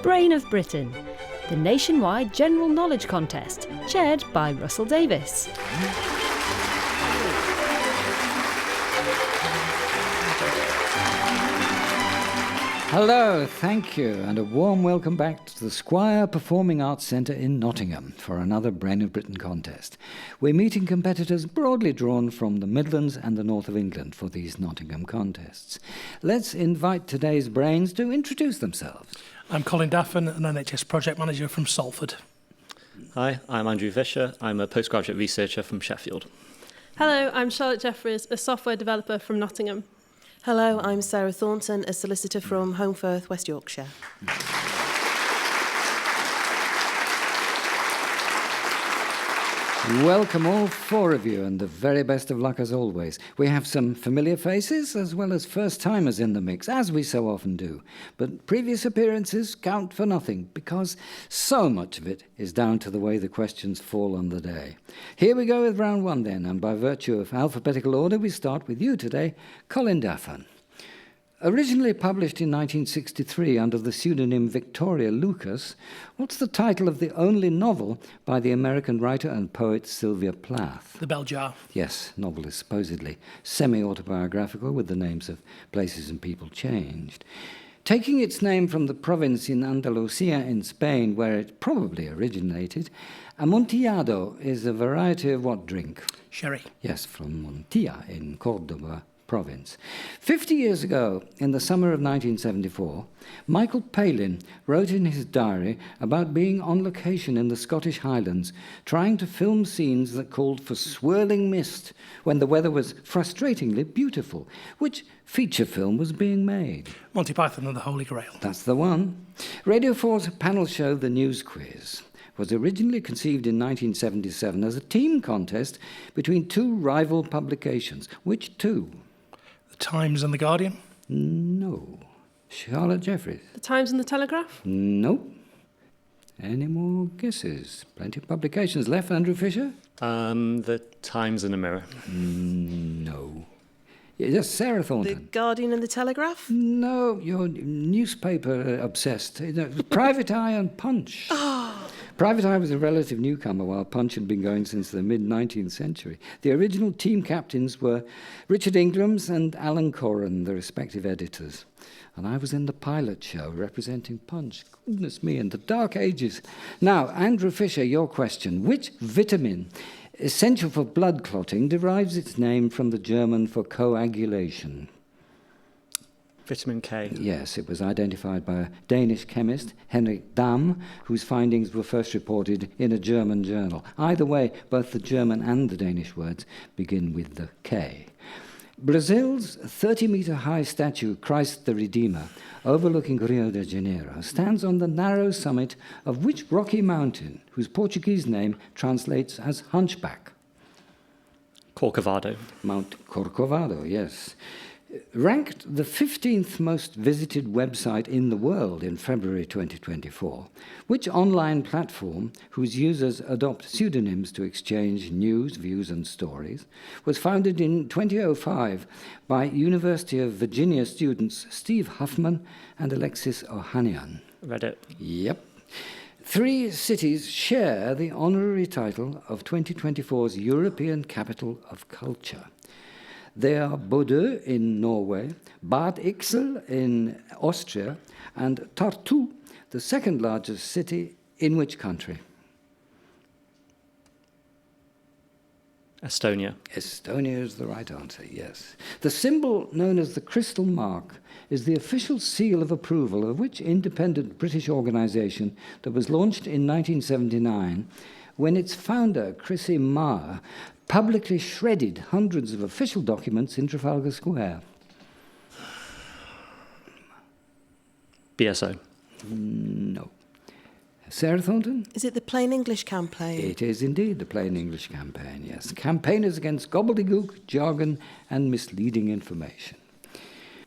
Brain of Britain, the nationwide general knowledge contest, chaired by Russell Davis. Hello, thank you, and a warm welcome back to the Squire Performing Arts Centre in Nottingham for another Brain of Britain contest. We're meeting competitors broadly drawn from the Midlands and the north of England for these Nottingham contests. Let's invite today's brains to introduce themselves. I'm Colin Daffern, an NHS project manager from Salford. Hi, I'm Andrew Fisher. I'm a postgraduate researcher from Sheffield. Hello, I'm Charlotte Jeffries, a software developer from Nottingham. Hello, I'm Sarah Thornton, a solicitor from Holmfirth, West Yorkshire. Welcome all four of you, and the very best of luck as always. We have some familiar faces as well as first-timers in the mix, as we so often do. But previous appearances count for nothing, because so much of it is down to the way the questions fall on the day. Here we go with round one then, and by virtue of alphabetical order, we start with you today, Colin Daffern. Originally published in 1963 under the pseudonym Victoria Lucas, what's the title of the only novel by the American writer and poet Sylvia Plath? The Bell Jar. Yes, novel is supposedly semi-autobiographical with the names of places and people changed. Taking its name from the province in Andalusia in Spain, where it probably originated, Amontillado is a variety of what drink? Sherry. Yes, from Montilla in Córdoba province. 50 years ago, in the summer of 1974, Michael Palin wrote in his diary about being on location in the Scottish Highlands, trying to film scenes that called for swirling mist when the weather was frustratingly beautiful. Which feature film was being made? Monty Python and the Holy Grail. That's the one. Radio 4's panel show, The News Quiz, was originally conceived in 1977 as a team contest between two rival publications. Which two? The Times and the Guardian. No. Charlotte Jeffries. The Times and the Telegraph? No. Any more guesses? Plenty of publications left. Andrew Fisher? The Times and the Mirror. No. Yes, Sarah The Thornton. Guardian and the Telegraph? No, you're newspaper obsessed. Private Eye and Punch. Private Eye was a relative newcomer, while Punch had been going since the mid-19th century. The original team captains were Richard Ingrams and Alan Corran, the respective editors. And I was in the pilot show representing Punch. Goodness me, in the dark ages. Now, Andrew Fisher, your question. Which vitamin, essential for blood clotting, derives its name from the German for coagulation? Vitamin K. Yes, it was identified by a Danish chemist, Henrik Dam, whose findings were first reported in a German journal. Either way, both the German and the Danish words begin with the K. Brazil's 30-metre-high statue, Christ the Redeemer, overlooking Rio de Janeiro, stands on the narrow summit of which rocky mountain, whose Portuguese name translates as Hunchback? Corcovado. Mount Corcovado, yes. Ranked the 15th most visited website in the world in February 2024, which online platform, whose users adopt pseudonyms to exchange news, views and stories, was founded in 2005 by University of Virginia students Steve Huffman and Alexis Ohanian? Reddit. Yep. 3 cities share the honorary title of 2024's European Capital of Culture. They are Bodø in Norway, Bad Ischl in Austria, and Tartu, the second largest city, in which country? Estonia. Estonia is the right answer, yes. The symbol known as the crystal mark is the official seal of approval of which independent British organisation that was launched in 1979 when its founder, Chrissy Marr, publicly shredded hundreds of official documents in Trafalgar Square. BSO. No. Sarah Thornton? Is it the Plain English campaign? It is indeed the Plain English campaign, yes. Campaigners against gobbledygook, jargon and misleading information.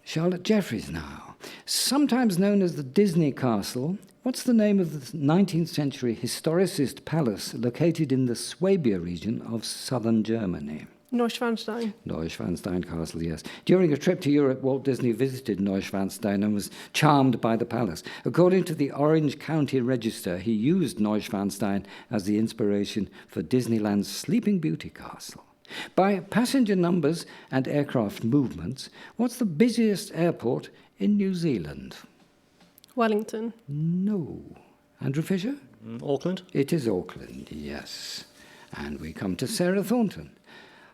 Charlotte Jeffries now. Sometimes known as the Disney Castle, what's the name of the 19th century historicist palace located in the Swabia region of southern Germany? Neuschwanstein. Neuschwanstein Castle, yes. During a trip to Europe, Walt Disney visited Neuschwanstein and was charmed by the palace. According to the Orange County Register, he used Neuschwanstein as the inspiration for Disneyland's Sleeping Beauty Castle. By passenger numbers and aircraft movements, what's the busiest airport in New Zealand? Wellington. No. Andrew Fisher? Auckland? It is Auckland, yes. And we come to Sarah Thornton.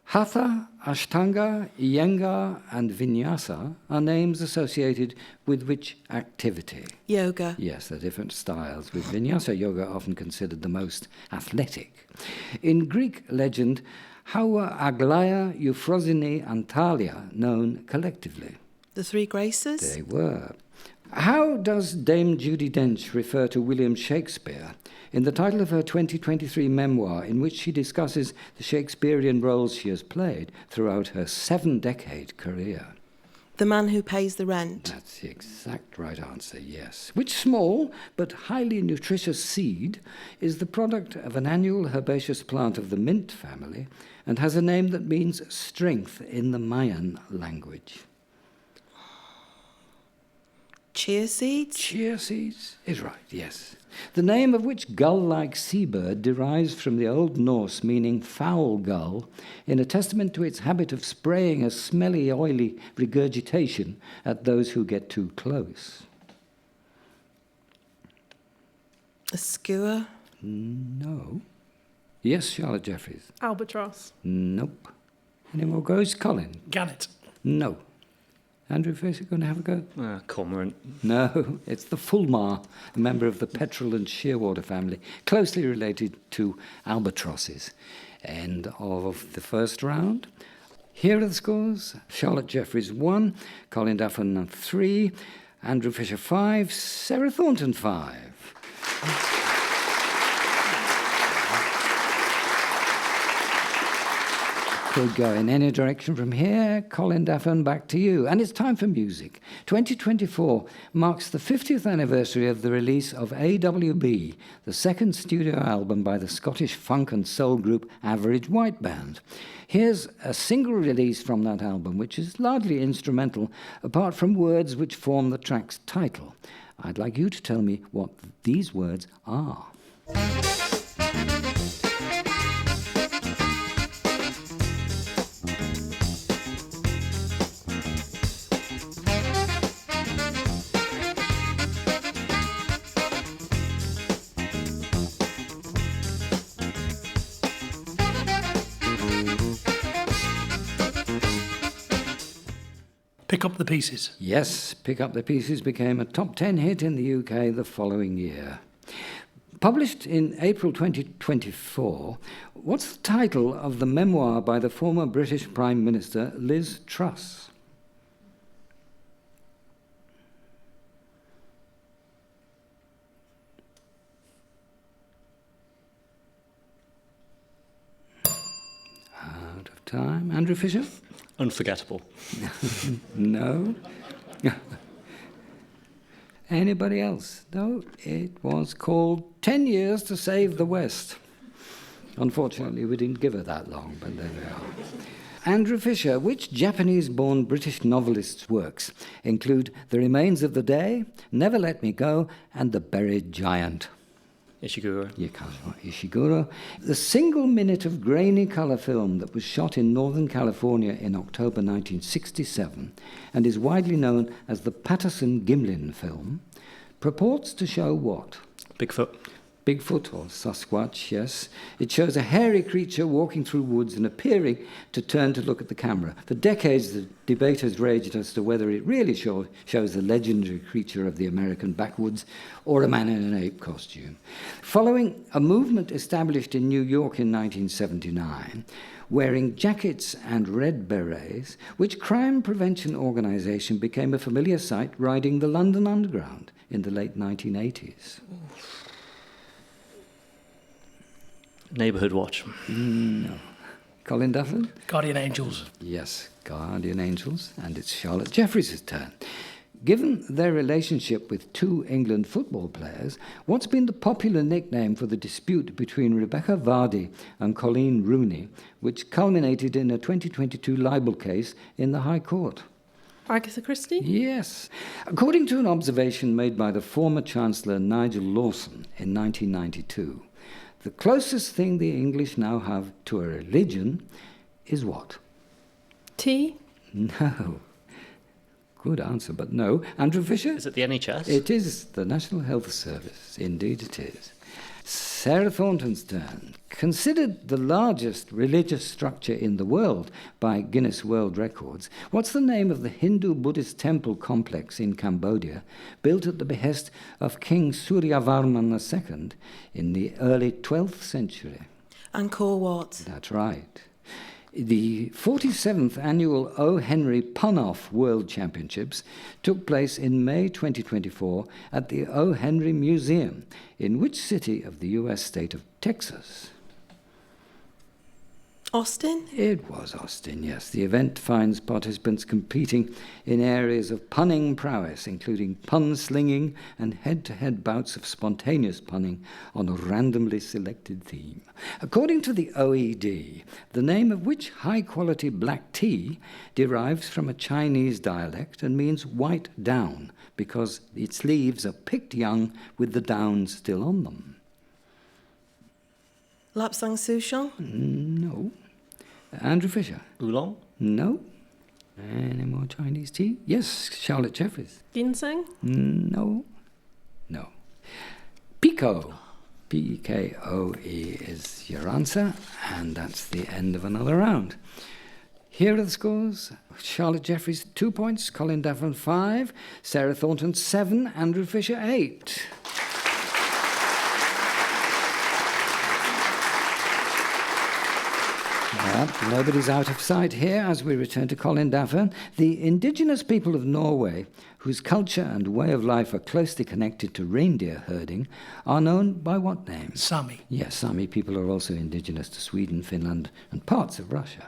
Hatha, Ashtanga, Iyengar, and Vinyasa are names associated with which activity? Yoga. Yes, they're different styles, with Vinyasa yoga often considered the most athletic. In Greek legend, how were Aglaya, Euphrosyne, and Thalia known collectively? The Three Graces. They were. How does Dame Judi Dench refer to William Shakespeare in the title of her 2023 memoir, in which she discusses the Shakespearean roles she has played throughout her 7-decade career? The Man Who Pays the Rent. That's the exact right answer, yes. Which small but highly nutritious seed is the product of an annual herbaceous plant of the mint family and has a name that means strength in the Mayan language? Chia seeds. Chia seeds is right, yes. The name of which gull-like seabird derives from the Old Norse meaning foul gull, in a testament to its habit of spraying a smelly, oily regurgitation at those who get too close. A skua. No. Yes, Charlotte Jeffries. Albatross. Nope. Any more goes? Colin? Gannet. No. Andrew Fisher going to have a go? Cormorant. No, it's the fulmar, a member of the petrel and shearwater family, closely related to albatrosses. End of the first round. Here are the scores. Charlotte Jeffries 1, Colin Daffern 3, Andrew Fisher 5, Sarah Thornton 5. Could go in any direction from here. Colin Daffern, back to you. And it's time for music. 2024 marks the 50th anniversary of the release of AWB, the second studio album by the Scottish funk and soul group Average White Band. Here's a single release from that album, which is largely instrumental, apart from words which form the track's title. I'd like you to tell me what these words are. Pick Up the Pieces. Yes, Pick Up the Pieces became a top 10 hit in the UK the following year. Published in April 2024, what's the title of the memoir by the former British Prime Minister Liz Truss? Out of time. Andrew Fisher? Unforgettable. No. Anybody else? No, it was called 10 Years to Save the West. Unfortunately, we didn't give her that long, but there we are. Andrew Fisher, which Japanese-born British novelist's works include The Remains of the Day, Never Let Me Go, and The Buried Giant? Ishiguro. Ishiguro. The single minute of grainy colour film that was shot in Northern California in October 1967 and is widely known as the Patterson-Gimlin film purports to show what? Bigfoot. Bigfoot or Sasquatch, yes. It shows a hairy creature walking through woods and appearing to turn to look at the camera. For decades, the debate has raged as to whether it really shows the legendary creature of the American backwoods or a man in an ape costume. Following a movement established in New York in 1979, wearing jackets and red berets, which crime prevention organisation became a familiar sight riding the London Underground in the late 1980s. Neighbourhood Watch. No. Colin Daffern? Guardian Angels. Yes, Guardian Angels. And it's Charlotte Jeffries' turn. Given their relationship with two England football players, what's been the popular nickname for the dispute between Rebecca Vardy and Colleen Rooney, which culminated in a 2022 libel case in the High Court? Agatha Christie? Yes. According to an observation made by the former Chancellor Nigel Lawson in 1992, the closest thing the English now have to a religion is what? Tea? No. Good answer, but no. Andrew Fisher? Is it the NHS? It is the National Health Service. Indeed it is. Sarah Thornton's turn. Considered the largest religious structure in the world by Guinness World Records, what's the name of the Hindu-Buddhist temple complex in Cambodia, built at the behest of King Suryavarman II in the early 12th century? Angkor Wat. That's right. The 47th annual O. Henry Pun-Off World Championships took place in May 2024 at the O. Henry Museum, in which city of the US state of Texas? Austin? It was Austin, yes. The event finds participants competing in areas of punning prowess, including pun slinging and head-to-head bouts of spontaneous punning on a randomly selected theme. According to the OED, the name of which high-quality black tea derives from a Chinese dialect and means white down, because its leaves are picked young with the down still on them. Lapsang Souchong? No. Andrew Fisher? Oolong? No. Any more Chinese tea? Yes, Charlotte Jeffries. Ginseng? No. No. Pico. P-K-O-E is your answer, and that's the end of another round. Here are the scores. Charlotte Jeffries, 2 points. Colin Daffern, 5. Sarah Thornton, 7. Andrew Fisher, 8. Nobody's out of sight here as we return to Colin Daffern. The indigenous people of Norway, whose culture and way of life are closely connected to reindeer herding, are known by what name? Sami. Yes, Sami people are also indigenous to Sweden, Finland, and parts of Russia.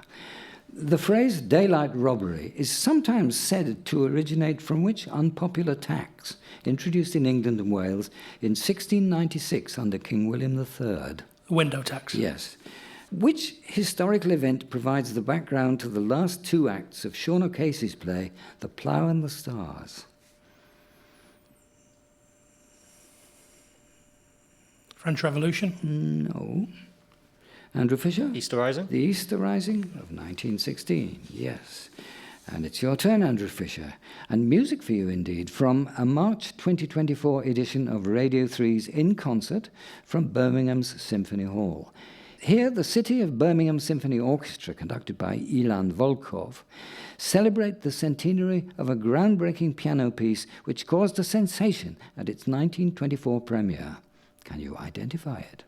The phrase daylight robbery is sometimes said to originate from which unpopular tax introduced in England and Wales in 1696 under King William III? Window tax. Yes. Which historical event provides the background to the last two acts of Sean O'Casey's play, The Plough and the Stars? French Revolution. No. Andrew Fisher? Easter Rising? The Easter Rising of 1916, yes. And it's your turn, Andrew Fisher. And music for you, indeed, from a March 2024 edition of Radio 3's In Concert from Birmingham's Symphony Hall. Here, the City of Birmingham Symphony Orchestra, conducted by Ilan Volkov, celebrate the centenary of a groundbreaking piano piece which caused a sensation at its 1924 premiere. Can you identify it?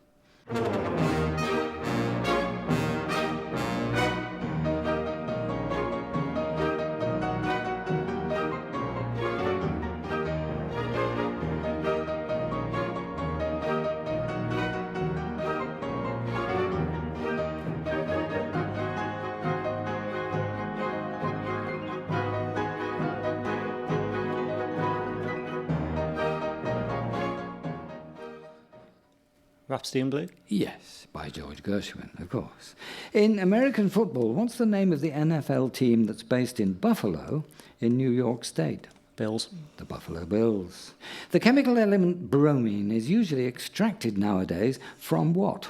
Rhapsody in Blue? Yes, by George Gershwin, of course. In American football, what's the name of the NFL team that's based in Buffalo in New York State? Bills? The Buffalo Bills. The chemical element bromine is usually extracted nowadays from what?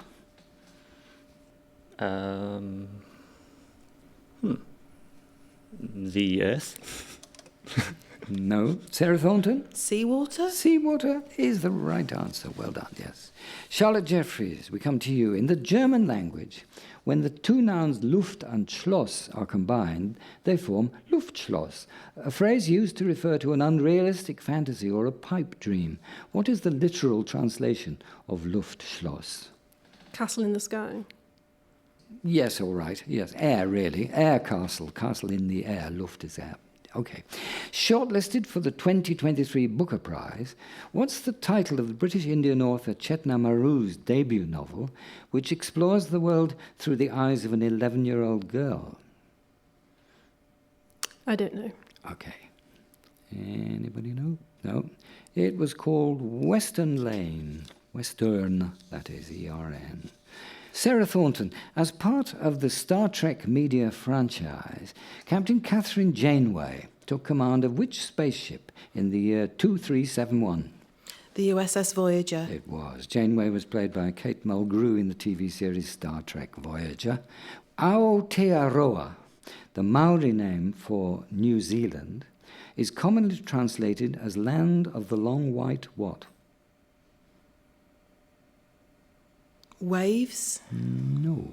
The Earth? No. Sarah Thornton? Seawater? Seawater is the right answer. Well done, yes. Charlotte Jeffries, we come to you. In the German language, when the two nouns Luft and Schloss are combined, they form Luftschloss, a phrase used to refer to an unrealistic fantasy or a pipe dream. What is the literal translation of Luftschloss? Castle in the Sky? Yes, all right. Yes, air, really. Air castle. Castle in the air. Luft is air. Okay. Shortlisted for the 2023 Booker Prize, what's the title of the British Indian author Chetna Maru's debut novel, which explores the world through the eyes of an 11-year-old girl? I don't know. Okay. Anybody know? No. It was called Western Lane. Western, that is, E-R-N. Sarah Thornton, as part of the Star Trek media franchise, Captain Catherine Janeway took command of which spaceship in the year 2371? The USS Voyager. It was. Janeway was played by Kate Mulgrew in the TV series Star Trek Voyager. Aotearoa, the Maori name for New Zealand, is commonly translated as Land of the Long White what? Waves. No.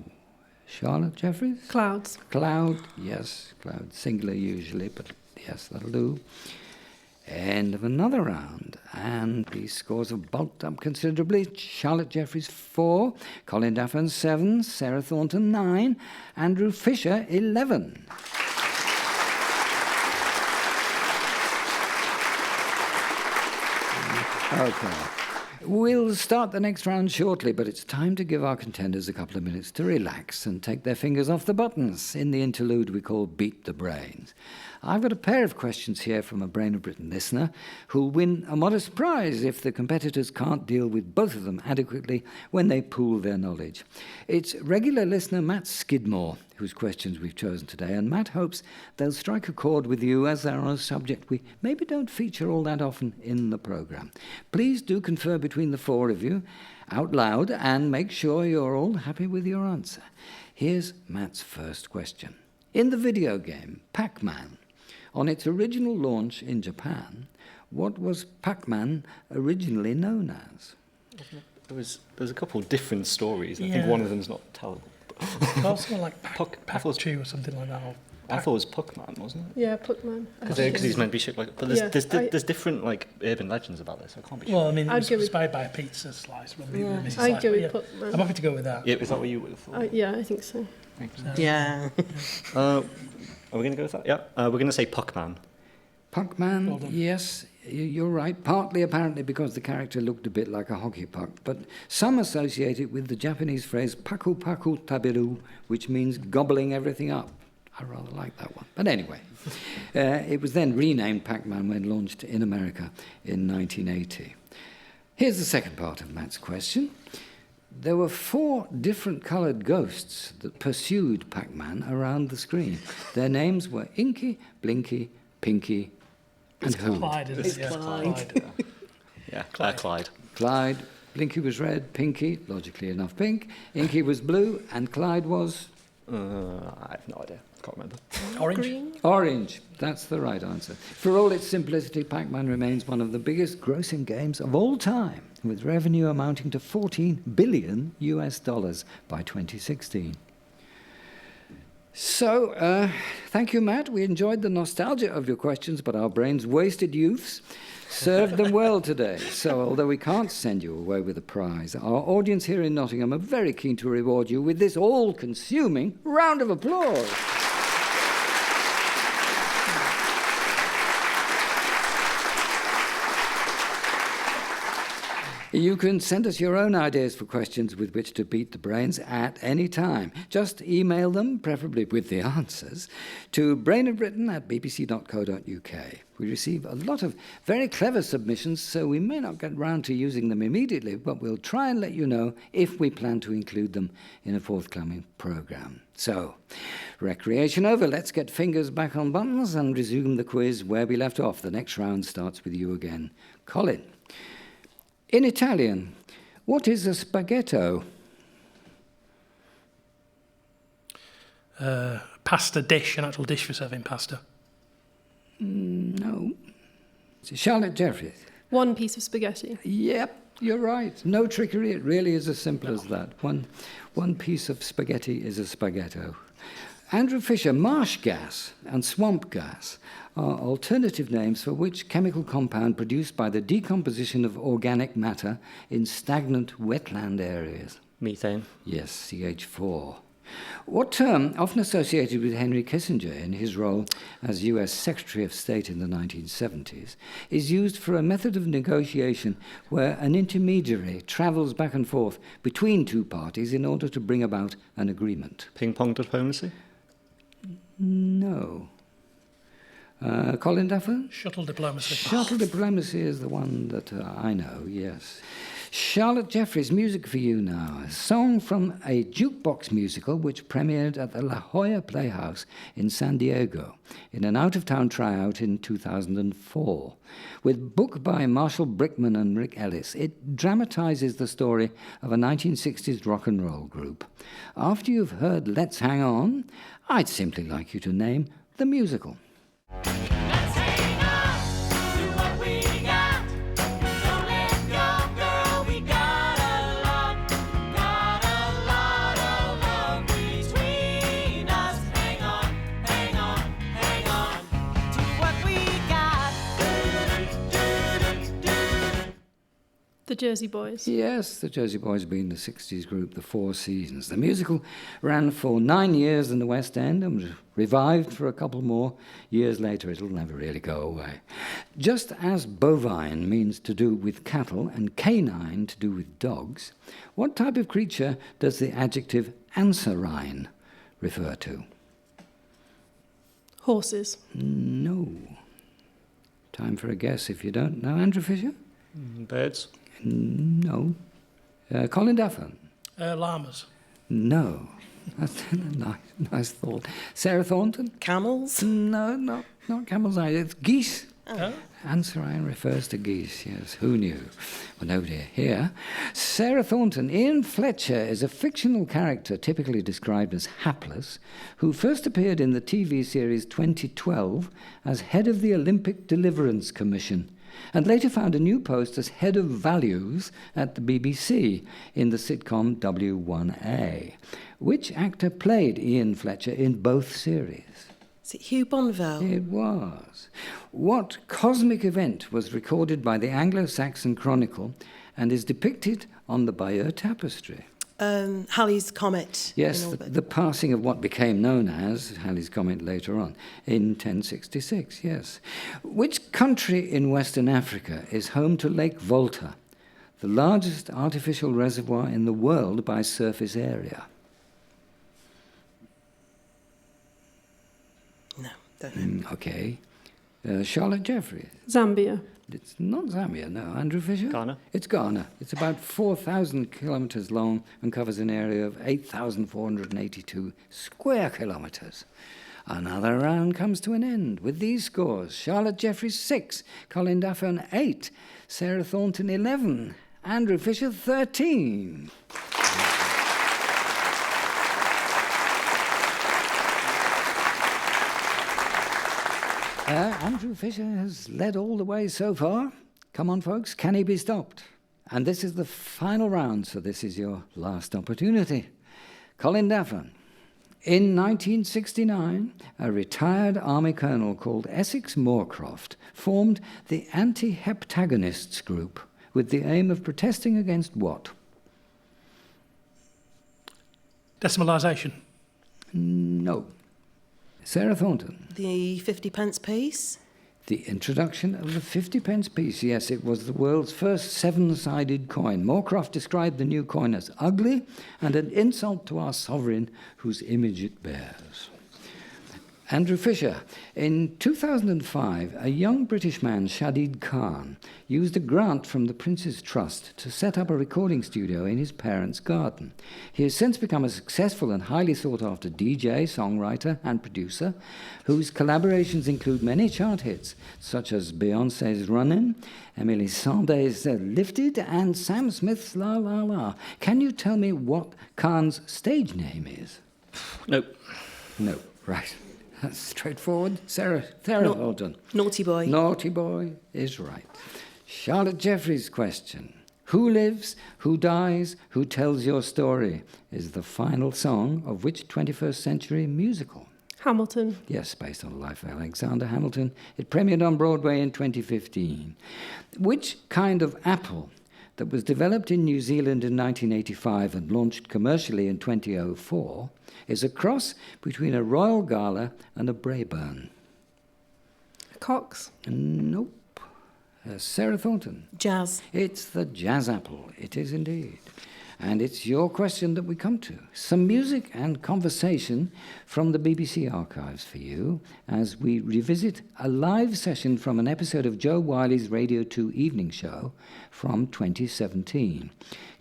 Charlotte Jeffries? Clouds. Cloud, yes. Cloud, singular usually, but yes, that'll do. End of another round, and the scores have bulked up considerably. Charlotte Jeffries 4, Colin Daffern 7, Sarah Thornton 9, Andrew Fisher 11. Okay. We'll start the next round shortly, but it's time to give our contenders a couple of minutes to relax and take their fingers off the buttons in the interlude we call Beat the Brains. I've got a pair of questions here from a Brain of Britain listener who'll win a modest prize if the competitors can't deal with both of them adequately when they pool their knowledge. It's regular listener Matt Skidmore whose questions we've chosen today, and Matt hopes they'll strike a chord with you as they're on a subject we maybe don't feature all that often in the programme. Please do confer between the four of you out loud and make sure you're all happy with your answer. Here's Matt's first question. In the video game Pac-Man, on its original launch in Japan, what was Pac-Man originally known as? There's a couple of different stories. I Yeah. think one of them's not tellable. Something like Pac-Chew or something like that. Or I thought it was Puckman, wasn't it? Yeah, Puckman. Because he's meant to be shaped like. But Yeah, there's different like urban legends about this. I can't be sure. Well, I mean, it I'd was give it- inspired by a pizza slice. Mrs. I'd go with Yeah. Puckman. I'm happy to go with that. Yeah, is that what you would have thought? Yeah, I think so. Yeah. Are we going to go with that? Yeah. We're going to say Puckman. Puckman, Well done. yes, you're right. Partly, apparently, because the character looked a bit like a hockey puck, but some associate it with the Japanese phrase paku paku tabiru, which means gobbling everything up. I rather like that one. But anyway, it was then renamed Pac-Man when launched in America in 1980. Here's the second part of Matt's question. There were 4 different coloured ghosts that pursued Pac-Man around the screen. Their names were Inky, Blinky, Pinky, and Hoot. Clyde, isn't it? It's Clyde. Yeah, Clyde. Clyde. Clyde, Blinky was red, Pinky, logically enough, pink, Inky was blue, and Clyde was I have no idea. Can't remember. Orange. Green. orange. That's the right answer. For all its simplicity, Pac-Man remains one of the biggest grossing games of all time, with revenue amounting to $14 billion by 2016. So, thank you, Matt. We enjoyed the nostalgia of your questions, but our brains wasted youths served them well today. So, although we can't send you away with a prize, our audience here in Nottingham are very keen to reward you with this all-consuming round of applause. You can send us your own ideas for questions with which to beat the brains at any time. Just email them, preferably with the answers, to brainofbritain@bbc.co.uk. We receive a lot of very clever submissions, so we may not get round to using them immediately, but we'll try and let you know if we plan to include them in a forthcoming programme. So, recreation over. Let's get fingers back on buttons and resume the quiz where we left off. The next round starts with you again. Colin. In Italian, what is a spaghetto? Pasta dish, an actual dish for serving pasta. No. Charlotte Jeffries. One piece of spaghetti. Yep, you're right. No trickery. It really is as simple as that. One piece of spaghetti is a spaghetto. Andrew Fisher, marsh gas and swamp gas are alternative names for which chemical compound produced by the decomposition of organic matter in stagnant wetland areas? Methane. Yes, CH4. What term, often associated with Henry Kissinger in his role as US Secretary of State in the 1970s, is used for a method of negotiation where an intermediary travels back and forth between two parties in order to bring about an agreement? Ping pong diplomacy. No. Colin Daffern? Shuttle diplomacy. Shuttle diplomacy is the one that I know, yes. Charlotte Jeffries, music for you now. A song from a jukebox musical which premiered at the La Jolla Playhouse in San Diego in an out-of-town tryout in 2004. With book by Marshall Brickman and Rick Ellis, it dramatizes the story of a 1960s rock and roll group. After you've heard Let's Hang On, I'd simply like you to name the musical. The Jersey Boys. Yes, the Jersey Boys being the 60s group, the Four Seasons. The musical ran for 9 years in the West End and was revived for a couple more years later. It'll never really go away. Just as bovine means to do with cattle and canine to do with dogs, what type of creature does the adjective anserine refer to? Horses. No. Time for a guess if you don't know. Andrew Fisher? Birds. No. Colin Daffern? Llamas. No. That's a nice thought. Sarah Thornton? Camels? No, not camels either. It's geese. Oh. Anserine refers to geese, yes. Who knew? Well, nobody here. Sarah Thornton. Ian Fletcher is a fictional character typically described as hapless, who first appeared in the TV series 2012 as head of the Olympic Deliverance Commission, and later found a new post as head of values at the BBC in the sitcom W1A. Which actor played Ian Fletcher in both series? Is it Hugh Bonneville? It was. What cosmic event was recorded by the Anglo-Saxon Chronicle and is depicted on the Bayeux Tapestry? Halley's Comet. Yes, in orbit. the passing of what became known as Halley's Comet later on, in 1066, yes. Which country in Western Africa is home to Lake Volta, the largest artificial reservoir in the world by surface area? No, don't know. Okay. Charlotte Jeffries. Zambia. It's not Zambia, no. Andrew Fisher? Ghana. It's Ghana. It's about 4,000 kilometres long and covers an area of 8,482 square kilometres. Another round comes to an end with these scores. Charlotte Jeffries 6, Colin Daffern 8, Sarah Thornton 11, Andrew Fisher 13. Andrew Fisher has led all the way so far. Come on, folks, can he be stopped? And this is the final round, so this is your last opportunity. Colin Daffern. In 1969, a retired army colonel called Essex Moorcroft formed the Anti-Heptagonists group with the aim of protesting against what? Decimalisation. No. Sarah Thornton. The 50p piece? The introduction of the 50p piece. Yes, it was the world's first seven-sided coin. Moorcroft described the new coin as ugly and an insult to our sovereign whose image it bears. Andrew Fisher. In 2005, a young British man, Shadid Khan, used a grant from the Prince's Trust to set up a recording studio in his parents' garden. He has since become a successful and highly sought-after DJ, songwriter, and producer, whose collaborations include many chart hits, such as Beyoncé's Runnin', Emily Sandé's Lifted, and Sam Smith's La La La. Can you tell me what Khan's stage name is? Nope. No, right. That's straightforward. Sarah Thornton. Naughty Boy. Naughty Boy is right. Charlotte Jeffries' question. Who lives, who dies, who tells your story is the final song of which 21st century musical? Hamilton. Yes, based on the life of Alexander Hamilton. It premiered on Broadway in 2015. Which kind of apple that was developed in New Zealand in 1985 and launched commercially in 2004 is a cross between a Royal Gala and a Braeburn? Cox. Nope. Sarah Thornton. Jazz. It's the jazz apple. It is indeed. And it's your question that we come to. Some music and conversation from the BBC archives for you as we revisit a live session from an episode of Joe Wiley's Radio 2 evening show from 2017.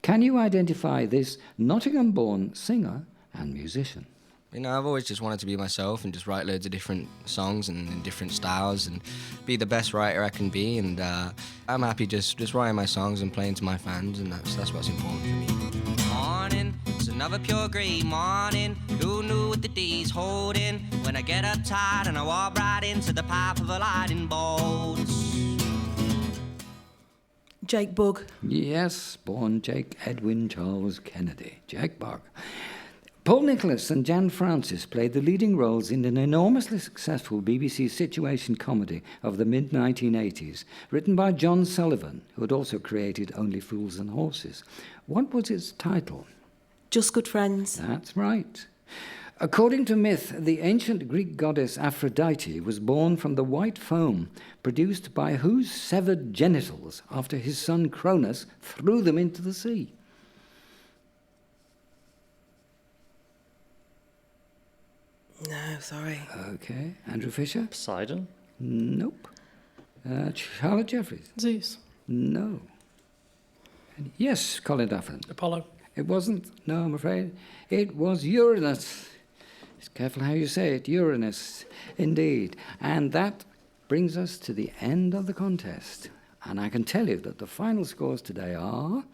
Can you identify this Nottingham-born singer and musician? You know, I've always just wanted to be myself and just write loads of different songs and in different styles and be the best writer I can be. And I'm happy just writing my songs and playing to my fans, and that's what's important for me. Morning, it's another pure grey morning. Who knew what the day's holding? When I get up tired and I walk right into the path of a lightning bolt. Jake Bugg. Yes, born Jake Edwin Charles Kennedy. Jake Bugg. Paul Nicholas and Jan Francis played the leading roles in an enormously successful BBC situation comedy of the mid-1980s, written by John Sullivan, who had also created Only Fools and Horses. What was its title? Just Good Friends. That's right. According to myth, the ancient Greek goddess Aphrodite was born from the white foam produced by whose severed genitals after his son Cronus threw them into the sea? No, sorry. Okay. Andrew Fisher? Poseidon? Nope. Charlotte Jeffries? Zeus. No. Yes, Colin Daffern. Apollo. It wasn't. No, I'm afraid. It was Uranus. Just careful how you say it. Uranus, indeed. And that brings us to the end of the contest. And I can tell you that the final scores today are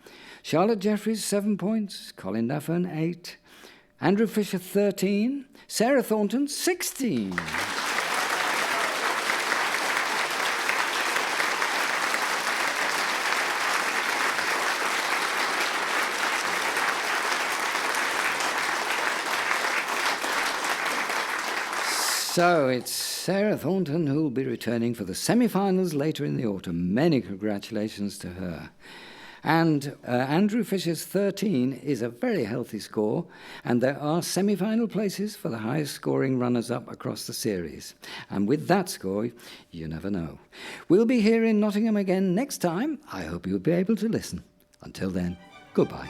Charlotte Jeffries, 7 points, Colin Daffern, 8, Andrew Fisher, 13, Sarah Thornton, 16. So it's Sarah Thornton who will be returning for the semi-finals later in the autumn. Many congratulations to her. And Andrew Fisher's 13 is a very healthy score, and there are semi-final places for the highest scoring runners-up across the series. And with that score, you never know. We'll be here in Nottingham again next time. I hope you'll be able to listen. Until then, goodbye.